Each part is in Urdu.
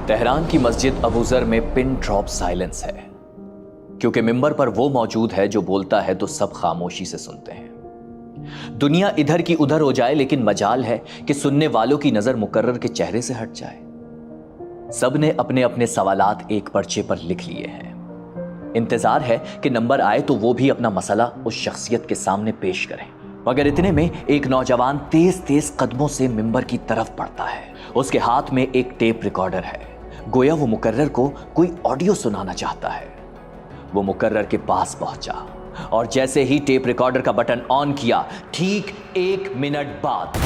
تہران کی مسجد ابو ذر میں پن ڈراپ سائلنس ہے، کیونکہ ممبر پر وہ موجود ہے جو بولتا ہے تو سب خاموشی سے سنتے ہیں۔ دنیا ادھر کی ادھر ہو جائے لیکن مجال ہے کہ سننے والوں کی نظر مقرر کے چہرے سے ہٹ جائے۔ سب نے اپنے اپنے سوالات ایک پرچے پر لکھ لیے ہیں۔ انتظار ہے کہ نمبر آئے تو وہ بھی اپنا مسئلہ اس شخصیت کے سامنے پیش کریں۔ مگر اتنے میں ایک نوجوان تیز تیز قدموں سے ممبر کی طرف بڑھتا ہے۔ اس کے ہاتھ میں ایک ٹیپ ریکارڈر ہے، گویا وہ مقرر کو کوئی آڈیو سنانا چاہتا ہے۔ وہ مقرر کے پاس پہنچا اور جیسے ہی ٹیپ ریکارڈر کا بٹن آن کیا، ٹھیک 1 منٹ بعد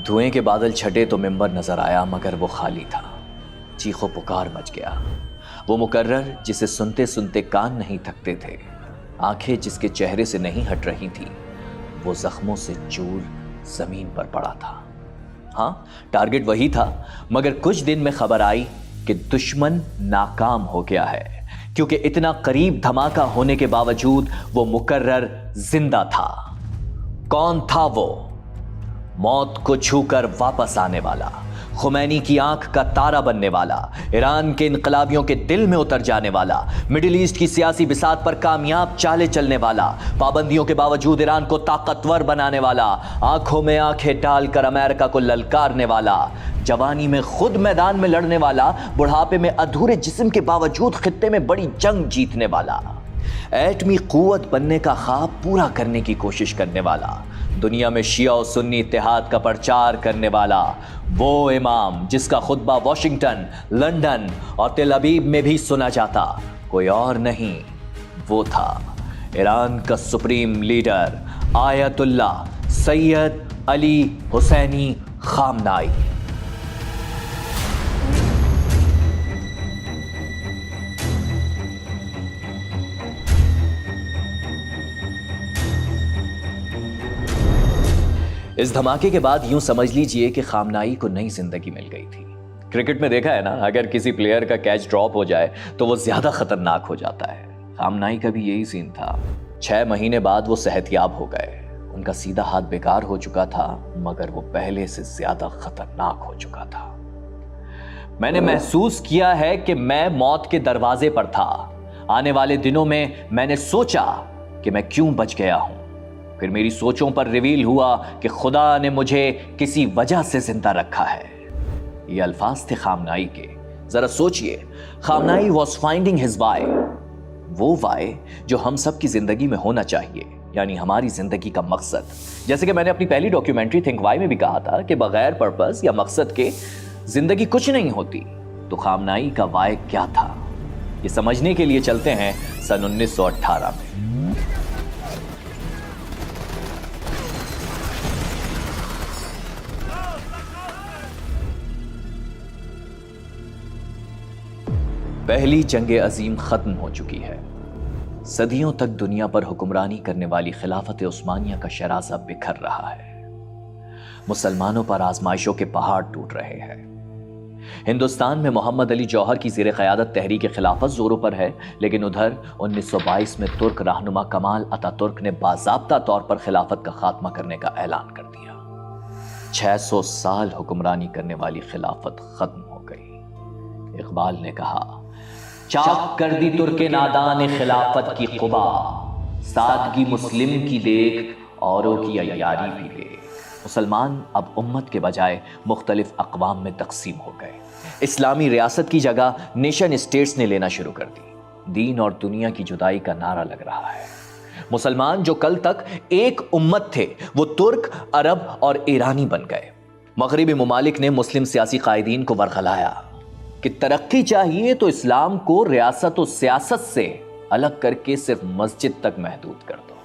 دھوئیں کے بادل چھٹے تو ممبر نظر آیا، مگر وہ خالی تھا۔ چیخو پکار مچ گیا۔ وہ مقرر جسے سنتے سنتے کان نہیں تھکتے تھے، آنکھیں جس کے چہرے سے نہیں ہٹ رہی تھی، وہ زخموں سے چور زمین پر پڑا تھا۔ ہاں، ٹارگٹ وہی تھا، مگر کچھ دن میں خبر آئی کہ دشمن ناکام ہو گیا ہے، کیونکہ اتنا قریب دھماکہ ہونے کے باوجود وہ مقرر زندہ تھا۔ کون تھا وہ؟ موت کو چھو کر واپس آنے والا، خمینی کی آنکھ کا تارا بننے والا، ایران کے انقلابیوں کے دل میں اتر جانے والا، مڈل ایسٹ کی سیاسی بساط پر کامیاب چالے چلنے والا، پابندیوں کے باوجود ایران کو طاقتور بنانے والا، آنکھوں میں آنکھیں ڈال کر امریکہ کو للکارنے والا، جوانی میں خود میدان میں لڑنے والا، بڑھاپے میں ادھورے جسم کے باوجود خطے میں بڑی جنگ جیتنے والا، ایٹمی قوت بننے کا خواب پورا کرنے کی کوشش کرنے والا، دنیا میں شیعہ و سنی اتحاد کا پرچار کرنے والا، وہ امام جس کا خطبہ واشنگٹن، لندن اور تل ابیب میں بھی سنا جاتا، کوئی اور نہیں، وہ تھا ایران کا سپریم لیڈر آیت اللہ سید علی حسینی خامنائی۔ اس دھماکے کے بعد یوں سمجھ لیجئے کہ خامنائی کو نئی زندگی مل گئی تھی۔ کرکٹ میں دیکھا ہے نا، اگر کسی پلیئر کا کیچ ڈراپ ہو جائے تو وہ زیادہ خطرناک ہو جاتا ہے۔ خامنائی کا بھی یہی سین تھا۔ 6 مہینے بعد وہ صحت یاب ہو گئے۔ ان کا سیدھا ہاتھ بیکار ہو چکا تھا، مگر وہ پہلے سے زیادہ خطرناک ہو چکا تھا۔ میں نے محسوس کیا ہے کہ میں موت کے دروازے پر تھا۔ آنے والے دنوں میں نے سوچا کہ میں کیوں بچ گیا ہوں۔ پھر میری سوچوں پر ریویل ہوا کہ خدا نے مجھے کسی وجہ سے زندہ رکھا ہے۔ یہ الفاظ تھے خامنائی کے۔ ذرا سوچئے، Khamenei was finding his why, وہ وائی جو ہم سب کی زندگی میں ہونا چاہیے، یعنی ہماری زندگی کا مقصد۔ جیسے کہ میں نے اپنی پہلی ڈاکیومنٹری تھنک وائی میں بھی کہا تھا کہ بغیر پرپس یا مقصد کے زندگی کچھ نہیں ہوتی۔ تو خامنائی کا وائی کیا تھا، یہ سمجھنے کے لیے چلتے ہیں سن 1918 میں۔ پہلی جنگ عظیم ختم ہو چکی ہے۔ صدیوں تک دنیا پر حکمرانی کرنے والی خلافت عثمانیہ کا شراسہ بکھر رہا ہے۔ مسلمانوں پر آزمائشوں کے پہاڑ ٹوٹ رہے ہیں۔ ہندوستان میں محمد علی جوہر کی زیر قیادت تحریک خلافت زوروں پر ہے، لیکن ادھر 1922 میں ترک رہنما کمال اتا ترک نے باضابطہ طور پر خلافت کا خاتمہ کرنے کا اعلان کر دیا۔ 600 سال حکمرانی کرنے والی خلافت ختم ہو گئی۔ اقبال نے کہا، چاک کر دی ترک نادان خلافت کی قبا، سادگی مسلم کی دیکھ اوروں کی عیاری بھی دے۔ مسلمان اب امت کے بجائے مختلف اقوام میں تقسیم ہو گئے۔ اسلامی ریاست کی جگہ نیشن اسٹیٹس نے لینا شروع کر دی۔ دین اور دنیا کی جدائی کا نعرہ لگ رہا ہے۔ مسلمان جو کل تک ایک امت تھے، وہ ترک، عرب اور ایرانی بن گئے۔ مغربی ممالک نے مسلم سیاسی قائدین کو ورغلایا کہ ترقی چاہیے تو اسلام کو ریاست و سیاست سے الگ کر کے صرف مسجد تک محدود کر دو۔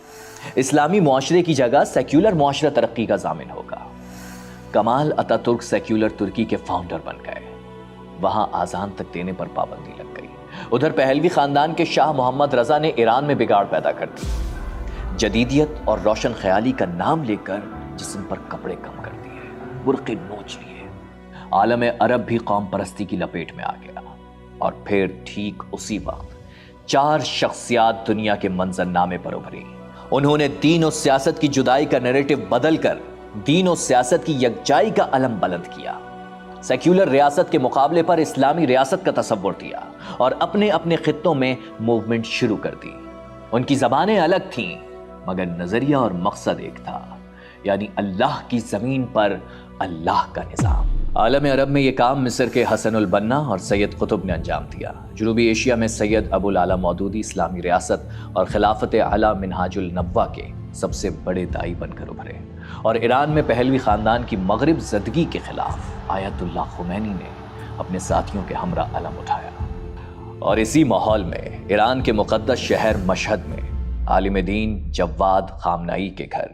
اسلامی معاشرے کی جگہ سیکولر معاشرہ ترقی کا ضامن ہوگا۔ کمال اتا ترک سیکولر ترکی کے فاؤنڈر بن گئے۔ وہاں آذان تک دینے پر پابندی لگ گئی۔ ادھر پہلوی خاندان کے شاہ محمد رضا نے ایران میں بگاڑ پیدا کر دی۔ جدیدیت اور روشن خیالی کا نام لے کر جسم پر کپڑے کم کر دیے، برقعے نوچ لیے۔ عالم عرب بھی قوم پرستی کی لپیٹ میں آ گیا۔ اور پھر ٹھیک اسی وقت 4 شخصیات دنیا کے منظر نامے پر ابھری۔ انہوں نے دین و سیاست کی جدائی کا نیریٹو بدل کر دین و سیاست کی یکجائی کا علم بلند کیا، سیکولر ریاست کے مقابلے پر اسلامی ریاست کا تصور دیا اور اپنے اپنے خطوں میں موومنٹ شروع کر دی۔ ان کی زبانیں الگ تھیں مگر نظریہ اور مقصد ایک تھا، یعنی اللہ کی زمین پر اللہ کا نظام۔ عالم عرب میں یہ کام مصر کے حسن البنا اور سید قطب نے انجام دیا۔ جنوبی ایشیا میں سید ابو العلا مودودی اسلامی ریاست اور خلافت اعلیٰ منہاج النبوہ کے سب سے بڑے داعی بن کر ابھرے، اور ایران میں پہلوی خاندان کی مغرب زدگی کے خلاف آیت اللہ خمینی نے اپنے ساتھیوں کے ہمراہ علم اٹھایا۔ اور اسی ماحول میں ایران کے مقدس شہر مشہد میں عالم دین جواد خامنائی کے گھر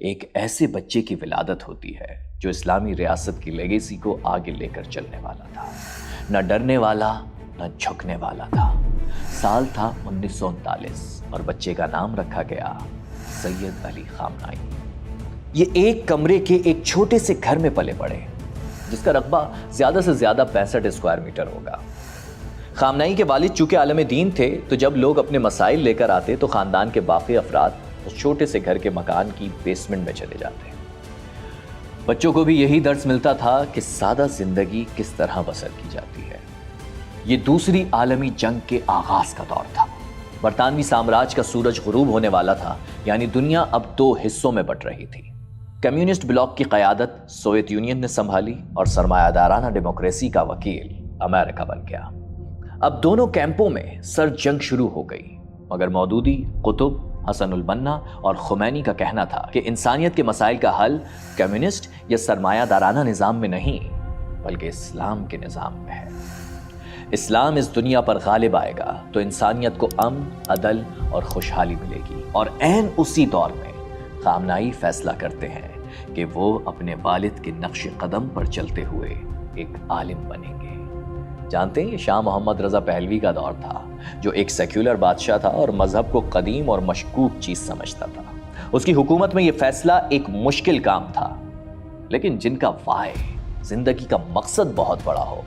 ایک ایسے بچے کی ولادت ہوتی ہے جو اسلامی ریاست کی لیگیسی کو آگے لے کر چلنے والا تھا، نہ ڈرنے والا نہ جھکنے والا تھا۔ سال تھا 1939 اور بچے کا نام رکھا گیا سید علی خامنائی۔ یہ ایک کمرے کے ایک چھوٹے سے گھر میں پلے بڑے، جس کا رقبہ زیادہ سے زیادہ 65 اسکوائر میٹر ہوگا۔ خامنائی کے والد چونکہ عالم دین تھے تو جب لوگ اپنے مسائل لے کر آتے تو خاندان کے باقی افراد اس چھوٹے سے گھر کے مکان کی بیسمنٹ میں چلے جاتے۔ بچوں کو بھی یہی درس ملتا تھا کہ سادہ زندگی کس طرح بسر کی جاتی ہے۔ یہ دوسری عالمی جنگ کے آغاز کا دور تھا۔ برطانوی سامراج کا سورج غروب ہونے والا تھا، یعنی دنیا اب 2 حصوں میں بٹ رہی تھی۔ کمیونسٹ بلاک کی قیادت سوویت یونین نے سنبھالی اور سرمایہ دارانہ ڈیموکریسی کا وکیل امریکہ بن گیا۔ اب دونوں کیمپوں میں سر جنگ شروع ہو گئی، مگر مودودی، قطب، حسن البنا اور خمینی کا کہنا تھا کہ انسانیت کے مسائل کا حل کمیونسٹ یا سرمایہ دارانہ نظام میں نہیں بلکہ اسلام کے نظام میں ہے۔ اسلام اس دنیا پر غالب آئے گا تو انسانیت کو امن، عدل اور خوشحالی ملے گی۔ اور عین اسی دور میں خامنائی فیصلہ کرتے ہیں کہ وہ اپنے والد کے نقش قدم پر چلتے ہوئے ایک عالم بنیں گے۔ جانتے ہیں یہ شاہ محمد رضا پہلوی کا دور تھا، جو ایک سیکولر بادشاہ تھا اور مذہب کو قدیم اور مشکوک چیز سمجھتا تھا۔ اس کی حکومت میں یہ فیصلہ ایک مشکل کام تھا، لیکن جن کا وائے، زندگی کا مقصد بہت بڑا ہو،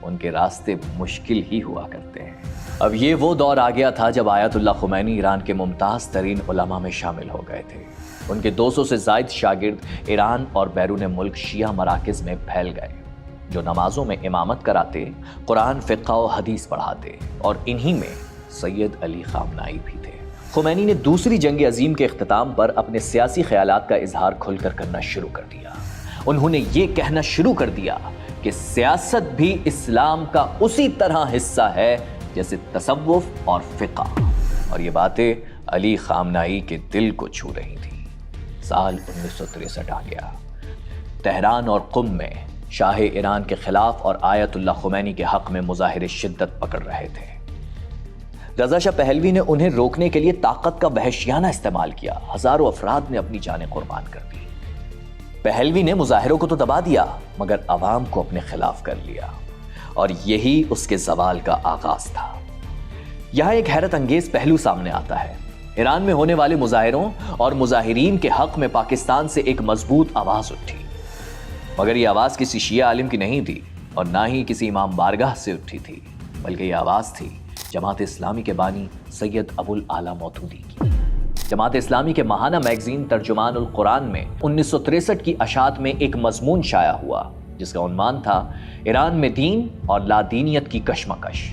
ان کے راستے مشکل ہی ہوا کرتے ہیں۔ اب یہ وہ دور آ گیا تھا جب آیت اللہ خمینی ایران کے ممتاز ترین علماء میں شامل ہو گئے تھے۔ ان کے 200 سے زائد شاگرد ایران اور بیرون ملک شیعہ مراکز میں پھیل گئے، جو نمازوں میں امامت کراتے، قرآن، فقہ و حدیث پڑھاتے، اور انہی میں سید علی خامنائی بھی تھے۔ خمینی نے دوسری جنگ عظیم کے اختتام پر اپنے سیاسی خیالات کا اظہار کھل کر کرنا شروع کر دیا۔ انہوں نے یہ کہنا شروع کر دیا کہ سیاست بھی اسلام کا اسی طرح حصہ ہے جیسے تصوف اور فقہ، اور یہ باتیں علی خامنائی کے دل کو چھو رہی تھیں۔ سال 1963 آ گیا۔ تہران اور قم میں شاہ ایران کے خلاف اور آیت اللہ خمینی کے حق میں مظاہرے شدت پکڑ رہے تھے۔ رضا شاہ پہلوی نے انہیں روکنے کے لیے طاقت کا وحشیانہ استعمال کیا۔ ہزاروں افراد نے اپنی جانیں قربان کر دی۔ پہلوی نے مظاہروں کو تو دبا دیا مگر عوام کو اپنے خلاف کر لیا، اور یہی اس کے زوال کا آغاز تھا۔ یہاں ایک حیرت انگیز پہلو سامنے آتا ہے۔ ایران میں ہونے والے مظاہروں اور مظاہرین کے حق میں پاکستان سے ایک مضبوط آواز اٹھی، مگر یہ آواز کسی شیعہ عالم کی نہیں تھی اور نہ ہی کسی امام بارگاہ سے اٹھی تھی، بلکہ یہ آواز تھی جماعت اسلامی کے بانی سید ابو العلا مودودی کی۔ جماعت اسلامی کے ماہانہ میگزین ترجمان القرآن میں 1963 کی اشاعت میں ایک مضمون شائع ہوا جس کا عنوان تھا ایران میں دین اور لادینیت کی کشمکش۔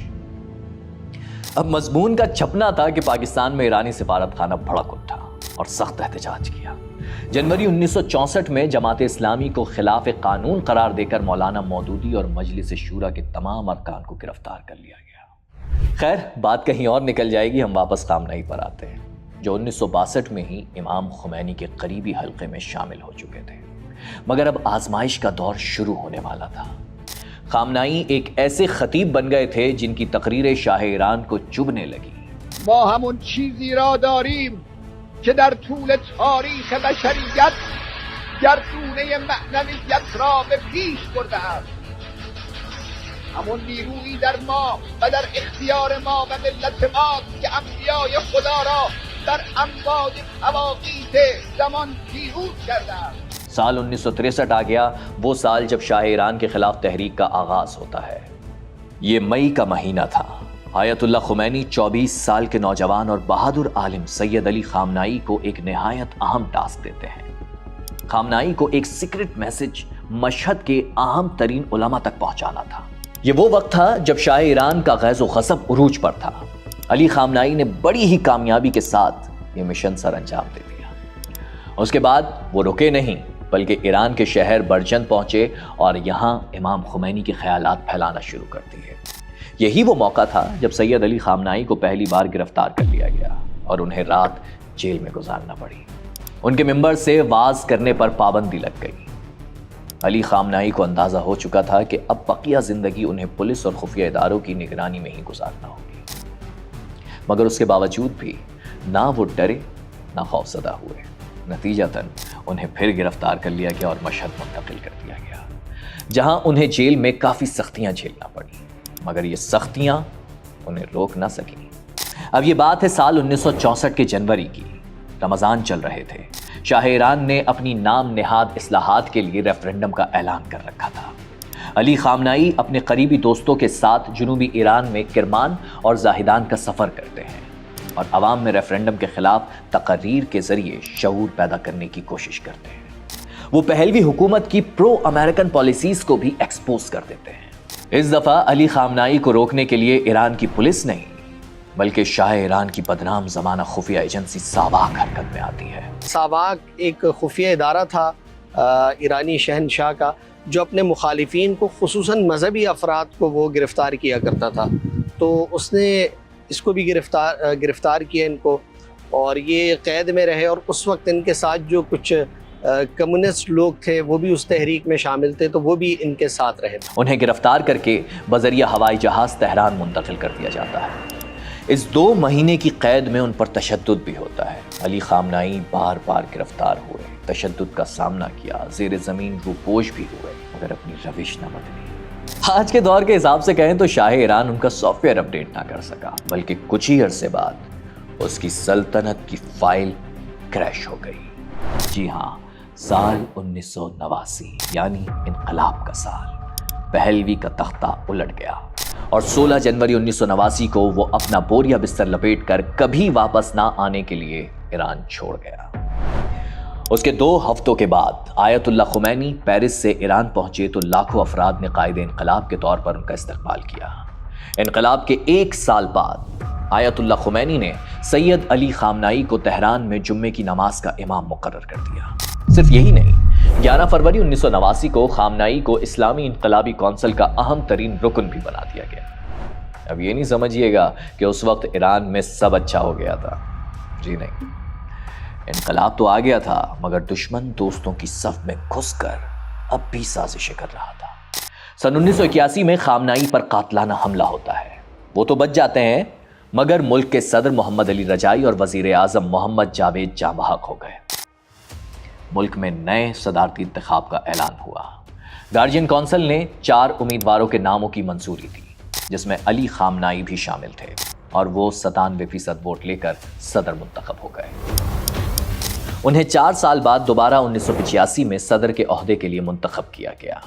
اب مضمون کا چھپنا تھا کہ پاکستان میں ایرانی سفارت خانہ بھڑک اٹھا اور سخت احتجاج کیا۔ جنوری 1964 میں جماعت اسلامی کو خلاف قانون قرار دے کر مولانا مودودی اور مجلس شورا کے تمام ارکان کو گرفتار کر لیا گیا۔ خیر، بات کہیں اور نکل جائے گی، ہم واپس خامنائی پر آتے ہیں، جو 1962 میں ہی امام خمینی کے قریبی حلقے میں شامل ہو چکے تھے۔ مگر اب آزمائش کا دور شروع ہونے والا تھا۔ خامنائی ایک ایسے خطیب بن گئے تھے جن کی تقریریں شاہ ایران کو چبھنے لگی۔ ما همون چیزی را داریم که در طول تاریخ بشریت گردونه معنویت را به پیش برده است، همون نیرویی در ما و در اختیار ما و ملت ماست که انبیای خدا را در امواج مواقیت زمان پیروز کرده است۔ سال 1963 آ گیا، وہ سال جب شاہ ایران کے خلاف تحریک کا آغاز ہوتا ہے۔ یہ مئی کا مہینہ تھا۔ آیت اللہ خمینی 24 سال کے نوجوان اور بہادر عالم سید علی خامنائی کو ایک نہایت اہم ٹاسک دیتے ہیں۔ خامنائی کو ایک سیکرٹ میسج مشہد کے اہم ترین علماء تک پہنچانا تھا۔ یہ وہ وقت تھا جب شاہ ایران کا غیظ و غضب عروج پر تھا۔ علی خامنائی نے بڑی ہی کامیابی کے ساتھ یہ مشن سر انجام دے دیا۔ اس کے بعد وہ رکے نہیں بلکہ ایران کے شہر برجند پہنچے اور یہاں امام خمینی کے خیالات پھیلانا شروع کر دیے۔ یہی وہ موقع تھا جب سید علی خامنائی کو پہلی بار گرفتار کر لیا گیا اور انہیں رات جیل میں گزارنا پڑی۔ ان کے ممبر سے واز کرنے پر پابندی لگ گئی۔ علی خامنائی کو اندازہ ہو چکا تھا کہ اب بقیہ زندگی انہیں پولیس اور خفیہ اداروں کی نگرانی میں ہی گزارنا ہوگی، مگر اس کے باوجود بھی نہ وہ ڈرے نہ خوفزدہ ہوئے۔ نتیجتاً انہیں پھر گرفتار کر لیا گیا اور مشہد منتقل کر دیا گیا، جہاں انہیں جیل میں کافی سختیاں جھیلنا پڑی، مگر یہ سختیاں انہیں روک نہ سکیں۔ اب یہ بات ہے سال 1964 کے جنوری کی۔ رمضان چل رہے تھے۔ شاہ ایران نے اپنی نام نہاد اصلاحات کے لیے ریفرنڈم کا اعلان کر رکھا تھا۔ علی خامنائی اپنے قریبی دوستوں کے ساتھ جنوبی ایران میں کرمان اور زاہدان کا سفر کرتے ہیں اور عوام میں ریفرنڈم کے خلاف تقاریر کے ذریعے شعور پیدا کرنے کی کوشش کرتے ہیں۔ وہ پہلوی حکومت کی پرو امریکن پالیسیز کو بھی ایکسپوز کر دیتے ہیں۔ اس دفعہ علی خامنائی کو روکنے کے لیے ایران کی پولیس نہیں بلکہ شاہ ایران کی بدنام زمانہ خفیہ ایجنسی ساواک حرکت میں آتی ہے۔ ساواک ایک خفیہ ادارہ تھا ایرانی شہنشاہ کا، جو اپنے مخالفین کو خصوصاً مذہبی افراد کو وہ گرفتار کیا کرتا تھا۔ تو اس نے اس کو بھی گرفتار کیا ان کو، اور یہ قید میں رہے، اور اس وقت ان کے ساتھ جو کچھ کمیونسٹ لوگ تھے وہ بھی اس تحریک میں شامل تھے، تو وہ بھی ان کے ساتھ رہے۔ انہیں گرفتار کر کے بذریعہ ہوائی جہاز تہران منتقل کر دیا جاتا ہے۔ اس 2 مہینے کی قید میں ان پر تشدد بھی ہوتا ہے۔ علی خامنائی بار بار گرفتار ہوئے، تشدد کا سامنا کیا، زیر زمین روپوش بھی ہوئے، مگر اپنی روش نہ بدلی۔ آج کے دور کے حساب سے کہیں تو شاہ ایران ان کا سافٹ ویئر اپڈیٹ نہ کر سکا، بلکہ کچھ ہی عرصے بعد اس کی سلطنت کی فائل کریش ہو گئی۔ جی ہاں، سال 1989 یعنی انقلاب کا سال۔ پہلوی کا تختہ الٹ گیا اور 16 جنوری 1989 کو وہ اپنا بوریا بستر لپیٹ کر کبھی واپس نہ آنے کے لیے ایران چھوڑ گیا۔ اس کے 2 ہفتوں کے بعد آیت اللہ خمینی پیرس سے ایران پہنچے تو لاکھوں افراد نے قائد انقلاب کے طور پر ان کا استقبال کیا۔ انقلاب کے 1 سال بعد آیت اللہ خمینی نے سید علی خامنائی کو تہران میں جمعے کی نماز کا امام مقرر کر دیا۔ صرف یہی نہیں، 11 فروری 1989 کو خامنائی کو اسلامی انقلابی کونسل کا اہم ترین رکن بھی بنا دیا گیا۔ اب یہ نہیں سمجھیے گا کہ اس وقت ایران میں سب اچھا ہو گیا تھا، جی نہیں، انقلاب تو آ گیا تھا مگر دشمن دوستوں کی صف میں گھس کر اب بھی سازشیں کر رہا تھا۔ سن 1981 میں خامنائی پر قاتلانہ حملہ ہوتا ہے۔ وہ تو بچ جاتے ہیں مگر ملک کے صدر محمد علی رجائی اور وزیر اعظم محمد جاوید جاں بحق ہو گئے۔ ملک میں نئے صدارتی انتخاب کا اعلان ہوا۔ گارجین کونسل نے 4 امیدواروں کے ناموں کی منظوری دی، جس میں علی خامنائی بھی شامل تھے، اور وہ 97% ووٹ لے کر صدر منتخب ہو گئے۔ انہیں 4 سال بعد دوبارہ 1985 میں صدر کے عہدے کے لیے منتخب کیا گیا،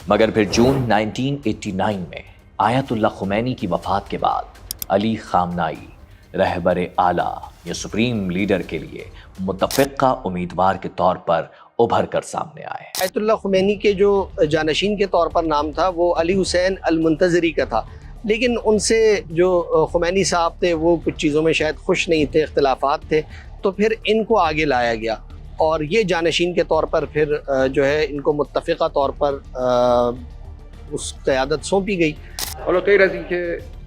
مگر پھر جون 1989 میں آیت اللہ خمینی کی وفات کے بعد علی خامنائی رہبر اعلیٰ یا سپریم لیڈر کے لیے متفقہ امیدوار کے طور پر ابھر کر سامنے آئے۔ آیت اللہ خمینی کے جو جانشین کے طور پر نام تھا وہ علی حسین المنتظری کا تھا، لیکن ان سے جو خمینی صاحب تھے وہ کچھ چیزوں میں شاید خوش نہیں تھے، اختلافات تھے، تو پھر ان کو آگے لایا گیا اور یہ جانشین کے طور پر پھر جو ہے ان کو متفقہ طور پر اس قیادت سونپی گئی۔ حالا غیر از اینکه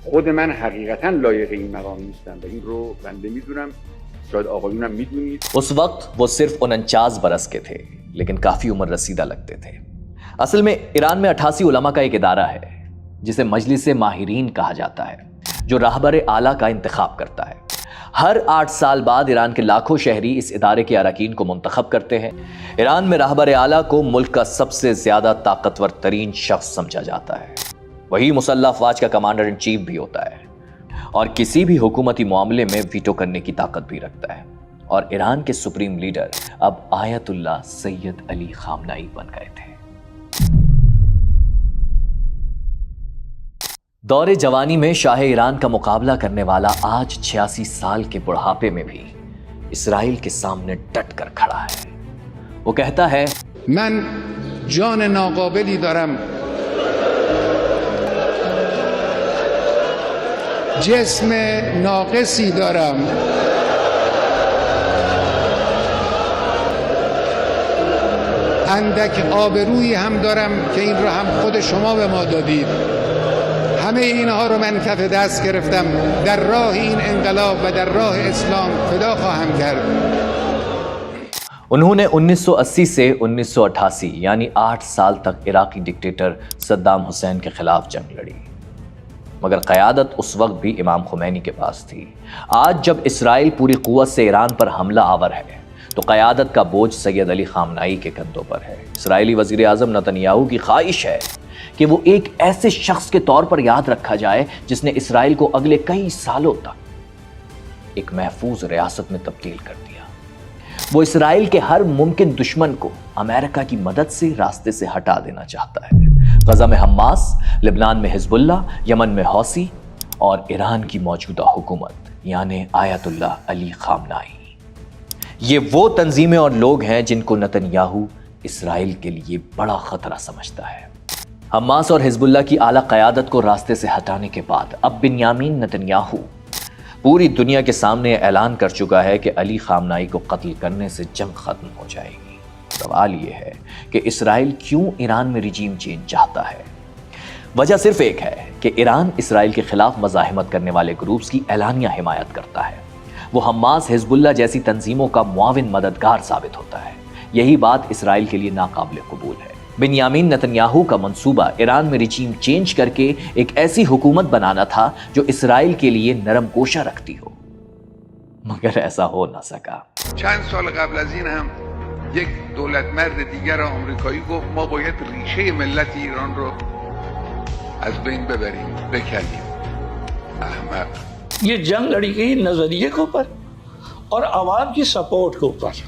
خود من حقیقتا لایق این مقام نیستم و این رو بنده میدونم، شاید آقایونم میدونید۔ اس وقت وہ صرف 49 برس کے تھے، لیکن کافی عمر رسیدہ لگتے تھے۔ اصل میں ایران میں 88 علماء کا ایک ادارہ ہے جسے مجلس ماہرین کہا جاتا ہے، جو رہبر اعلیٰ کا انتخاب کرتا ہے۔ ہر 8 سال بعد ایران کے لاکھوں شہری اس ادارے کے اراکین کو منتخب کرتے ہیں۔ ایران میں رہبر اعلیٰ کو ملک کا سب سے زیادہ طاقتور ترین شخص سمجھا جاتا ہے۔ وہی مسلح افواج کا کمانڈر ان چیف بھی ہوتا ہے اور کسی بھی حکومتی معاملے میں ویٹو کرنے کی طاقت بھی رکھتا ہے۔ اور ایران کے سپریم لیڈر اب آیت اللہ سید علی خامنائی بن گئے تھے۔ دور جوانی میں شاہ ایران کا مقابلہ کرنے والا آج 86 سال کے بڑھاپے میں بھی اسرائیل کے سامنے ڈٹ کر کھڑا ہے۔ وہ کہتا ہے، من جان ناقابلی دارم، جسم ناقصی دارم، اندک آبرویی هم دارم که این رو هم خود شما به ما دادید. همه اینها رو من کف دست گرفتم، در راه این انقلاب و در راه اسلام فدا خواهم کرد۔ انہوں نے 1980 سے 1988 یعنی 8 سال تک عراقی ڈکٹیٹر صدام حسین کے خلاف جنگ لڑی، مگر قیادت اس وقت بھی امام خمینی کے پاس تھی۔ آج جب اسرائیل پوری قوت سے ایران پر حملہ آور ہے تو قیادت کا بوجھ سید علی خامنائی کے کندھوں پر ہے۔ اسرائیلی وزیر اعظم نتنیاہو کی خواہش ہے کہ وہ ایک ایسے شخص کے طور پر یاد رکھا جائے جس نے اسرائیل کو اگلے کئی سالوں تک ایک محفوظ ریاست میں تبدیل کر دیا۔ وہ اسرائیل کے ہر ممکن دشمن کو امریکہ کی مدد سے راستے سے ہٹا دینا چاہتا ہے۔ غزہ میں حماس، لبنان میں حزب اللہ، یمن میں حوثی اور ایران کی موجودہ حکومت یعنی آیت اللہ علی خامنائی، یہ وہ تنظیمیں اور لوگ ہیں جن کو نتنیاہو اسرائیل کے لیے بڑا خطرہ سمجھتا ہے۔ حماس اور حزب اللہ کی اعلیٰ قیادت کو راستے سے ہٹانے کے بعد اب بنیامین نتنیاہو پوری دنیا کے سامنے اعلان کر چکا ہے کہ علی خامنائی کو قتل کرنے سے جنگ ختم ہو جائے گی۔ سوال یہ ہے کہ اسرائیل کیوں ایران میں رجیم چینج چاہتا ہے؟ وجہ صرف ایک ہے کہ ایران اسرائیل کے خلاف مزاحمت کرنے والے گروپس کی اعلانیہ حمایت کرتا ہے۔ وہ حماس، حزب اللہ جیسی تنظیموں کا معاون مددگار ثابت ہوتا ہے۔ یہی بات اسرائیل کے لیے ناقابل قبول ہے۔ بنیامین نتنیاہو کا منصوبہ ایران میں رجیم چینج کر کے ایک ایسی حکومت بنانا تھا جو اسرائیل کے لیے نرم گوشہ رکھتی ہو، مگر ایسا ہو نہ سکا۔ چند سال قبل از این هم یک دولت مرد دیگر آمریکایی گفت ما باید ریشه ملت ایران رو از بین ببریم، بکنیم۔ احمق۔ یہ جنگ لڑی گئی نظریے کے اوپر اور عوام کی سپورٹ کے اوپر۔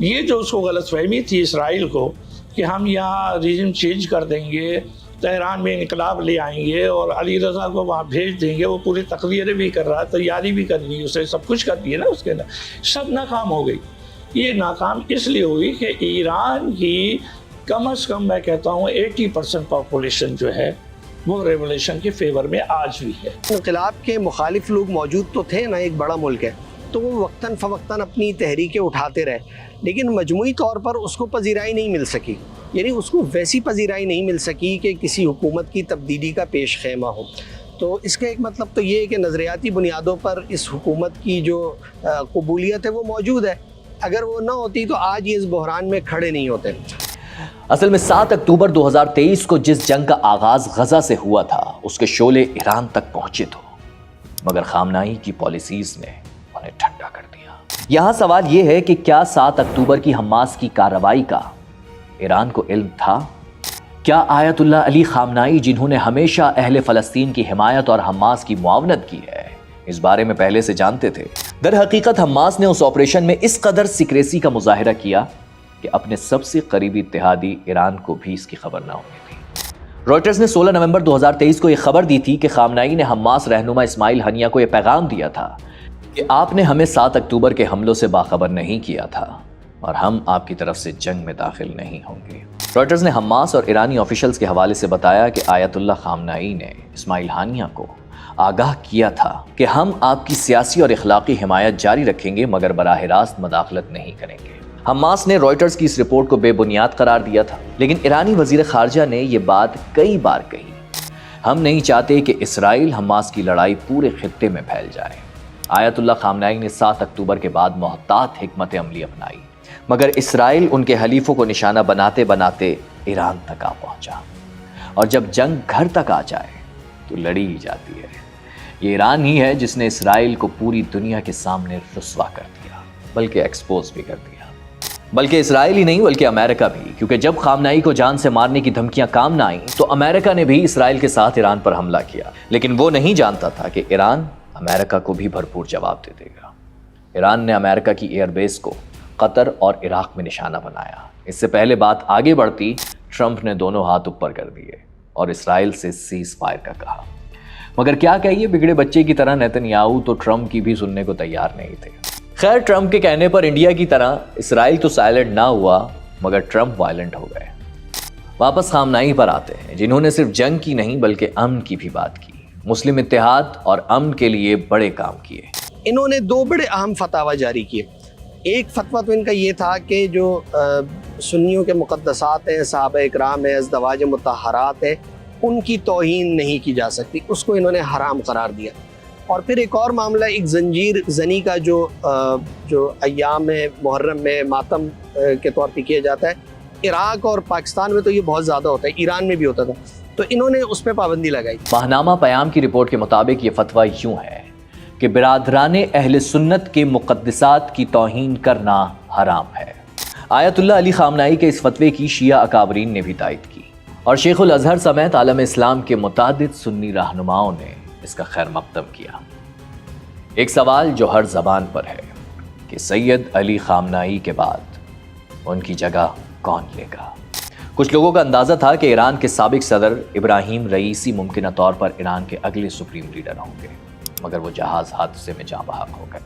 یہ جو اس کو غلط فہمی تھی اسرائیل کو کہ ہم یہاں ریجم چینج کر دیں گے، تہران میں انقلاب لے آئیں گے اور علی رضا کو وہاں بھیج دیں گے، وہ پوری تقریریں بھی کر رہا ہے، تیاری بھی کرنی ہے، اسے سب کچھ کرنی ہے نا، اس کے اندر سب ناکام ہو گئی۔ یہ ناکام اس لیے ہوئی کہ ایران کی کم از کم میں کہتا ہوں 80% پاپولیشن جو ہے وہ ریولیوشن کے فیور میں آج بھی ہے۔ انقلاب کے مخالف لوگ موجود تو تھے نا، ایک بڑا ملک ہے تو وہ وقتاً فوقتاً اپنی تحریکیں اٹھاتے رہے، لیکن مجموعی طور پر اس کو پذیرائی نہیں مل سکی، یعنی اس کو ویسی پذیرائی نہیں مل سکی کہ کسی حکومت کی تبدیلی کا پیش خیمہ ہو۔ تو اس کا ایک مطلب تو یہ ہے کہ نظریاتی بنیادوں پر اس حکومت کی جو قبولیت ہے وہ موجود ہے، اگر وہ نہ ہوتی تو آج یہ اس بحران میں کھڑے نہیں ہوتے۔ اصل میں 7 اکتوبر 2023 کو جس جنگ کا آغاز غزہ سے ہوا تھا اس کے شعلے ایران تک پہنچے تو، مگر خامنائی کی پالیسیز نے انہیں ٹھنڈا کر دیا۔ یہاں سوال یہ ہے کہ کیا 7 اکتوبر کی حماس کی کارروائی کا ایران کو علم تھا؟ کیا آیت اللہ علی خامنائی، جنہوں نے ہمیشہ اہل فلسطین کی حمایت اور حماس کی معاونت کی ہے، اس بارے میں پہلے سے جانتے تھے؟ در حقیقت حماس نے اس آپریشن میں اس قدر سیکریسی کا مظاہرہ کیا کہ اپنے سب سے قریبی اتحادی ایران کو بھی اس کی خبر نہ ہونے دی۔ رائٹرز نے 16 نومبر 2023 کو یہ خبر دی تھی کہ خامنائی نے حماس رہنما اسماعیل ہنیہ کو یہ پیغام دیا تھا کہ آپ نے ہمیں 7 اکتوبر کے حملوں سے باخبر نہیں کیا تھا اور ہم آپ کی طرف سے جنگ میں داخل نہیں ہوں گے۔ رائٹرز نے حماس اور ایرانی آفیشلز کے حوالے سے بتایا کہ آیت اللہ خامنائی نے اسماعیل ہنیہ کو آگاہ کیا تھا کہ ہم آپ کی سیاسی اور اخلاقی حمایت جاری رکھیں گے مگر براہ راست مداخلت نہیں کریں گے۔ حماس نے رائٹرز کی اس رپورٹ کو بے بنیاد قرار دیا تھا، لیکن ایرانی وزیر خارجہ نے یہ بات کئی بار کہی، ہم نہیں چاہتے کہ اسرائیل حماس کی لڑائی پورے خطے میں پھیل جائے۔ آیت اللہ خامنائی نے 7 اکتوبر کے بعد محتاط حکمت عملی اپنائی، مگر اسرائیل ان کے حلیفوں کو نشانہ بناتے بناتے ایران تک آ پہنچا، اور جب جنگ گھر تک آ جائے تو لڑی ہی جاتی ہے۔ یہ ایران ہی ہے جس نے اسرائیل کو پوری دنیا کے سامنے رسوا کر دیا، بلکہ ایکسپوز بھی کر دیا۔ بلکہ اسرائیل ہی نہیں بلکہ امریکہ بھی، کیونکہ جب خامنائی کو جان سے مارنے کی دھمکیاں کام نہ آئیں تو امریکہ نے بھی اسرائیل کے ساتھ ایران پر حملہ کیا، لیکن وہ نہیں جانتا تھا کہ ایران امریکہ کو بھی بھرپور جواب دے دے گا۔ ایران نے امریکہ کی ایئر بیس کو قطر اور عراق میں نشانہ بنایا۔ اس سے پہلے بات آگے بڑھتی، ٹرمپ نے دونوں ہاتھ اوپر کر دیے اور اسرائیل سے سیز فائر کا کہا، مگر کیا کہیے بگڑے بچے کی طرح نیتن تو ٹرمپ کی بھی سننے کو تیار نہیں تھے۔ خیر، ٹرمپ کے کہنے پر انڈیا کی طرح اسرائیل تو سائلنٹ نہ ہوا، مگر ٹرمپ وائلنٹ ہو گئے۔ واپس خامنائی پر آتے ہیں، جنہوں نے صرف جنگ کی نہیں بلکہ امن کی بھی بات کی، مسلم اتحاد اور امن کے لیے بڑے کام کیے۔ انہوں نے 2 بڑے اہم فتاوی جاری کیے۔ ایک فتویٰ تو ان کا یہ تھا کہ جو سنیوں کے مقدسات ہیں، صحابہ اکرام ہیں، ازدواج مطہرات ہیں، ان کی توہین نہیں کی جا سکتی، اس کو انہوں نے حرام قرار دیا۔ اور پھر ایک اور معاملہ، ایک زنجیر زنی کا جو ایام محرم میں ماتم کے طور پہ کیا جاتا ہے، عراق اور پاکستان میں تو یہ بہت زیادہ ہوتا ہے، ایران میں بھی ہوتا تھا، تو انہوں نے اس پہ پابندی لگائی۔ ماہنامہ پیام کی رپورٹ کے مطابق یہ فتویٰ یوں ہے کہ برادران اہل سنت کے مقدسات کی توہین کرنا حرام ہے۔ آیت اللہ علی خامنائی کے اس فتوے کی شیعہ اکابرین نے بھی تائید کی، اور شیخ الازہر سمیت عالم اسلام کے متعدد سنی رہنماؤں نے اس کا خیر مقدم کیا۔ ایک سوال جو ہر زبان پر ہے کہ سید علی خامنائی کے بعد ان کی جگہ کون لے گا؟ کچھ لوگوں کا اندازہ تھا کہ ایران کے سابق صدر ابراہیم رئیسی ممکنہ طور پر ایران کے اگلے سپریم لیڈر ہوں گے، مگر وہ جہاز حادثے میں جاں بحق ہو گئے۔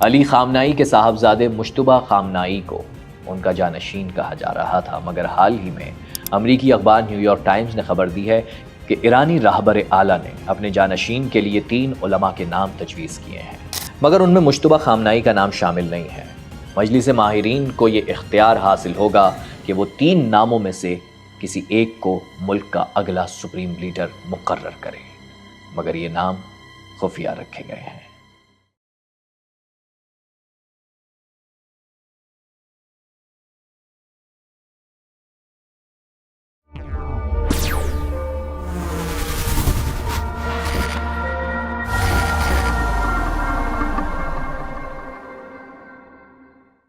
علی خامنائی کے صاحبزادے مجتبیٰ خامنائی کو ان کا جانشین کہا جا رہا تھا، مگر حال ہی میں امریکی اخبار نیو یارک ٹائمز نے خبر دی ہے کہ ایرانی راہبر اعلیٰ نے اپنے جانشین کے لیے 3 علماء کے نام تجویز کیے ہیں، مگر ان میں مجتبیٰ خامنائی کا نام شامل نہیں ہے۔ مجلس ماہرین کو یہ اختیار حاصل ہوگا کہ وہ 3 ناموں میں سے کسی ایک کو ملک کا اگلا سپریم لیڈر مقرر کرے، مگر یہ نام خفیہ رکھے گئے ہیں۔